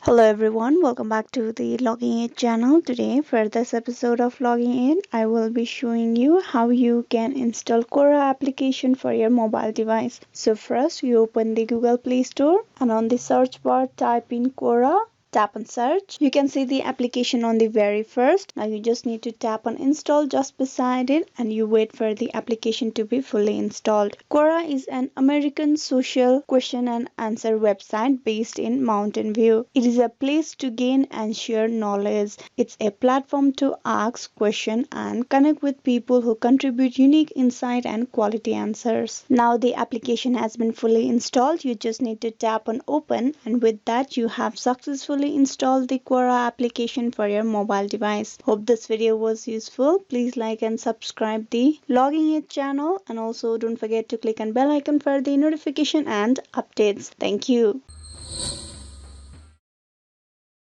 Hello everyone, welcome back to the Logging In channel. Today for this episode of Logging In, I will be showing you how you can install Quora application for your mobile device. So first you open the Google Play Store and on the search bar type in Quora. Tap on search. You can see the application on the very first. Now you just need to tap on install just beside it and you wait for the application to be fully installed. Quora is an American social question and answer website based in Mountain View. It is a place to gain and share knowledge. It's a platform to ask questions and connect with people who contribute unique insight and quality answers. Now the application has been fully installed. You just need to tap on open and with that you have successfully install the Quora application for your mobile device. Hope this video was useful. Please like and subscribe the Logging It channel and also don't forget to click on bell icon for the notification and updates. Thank you.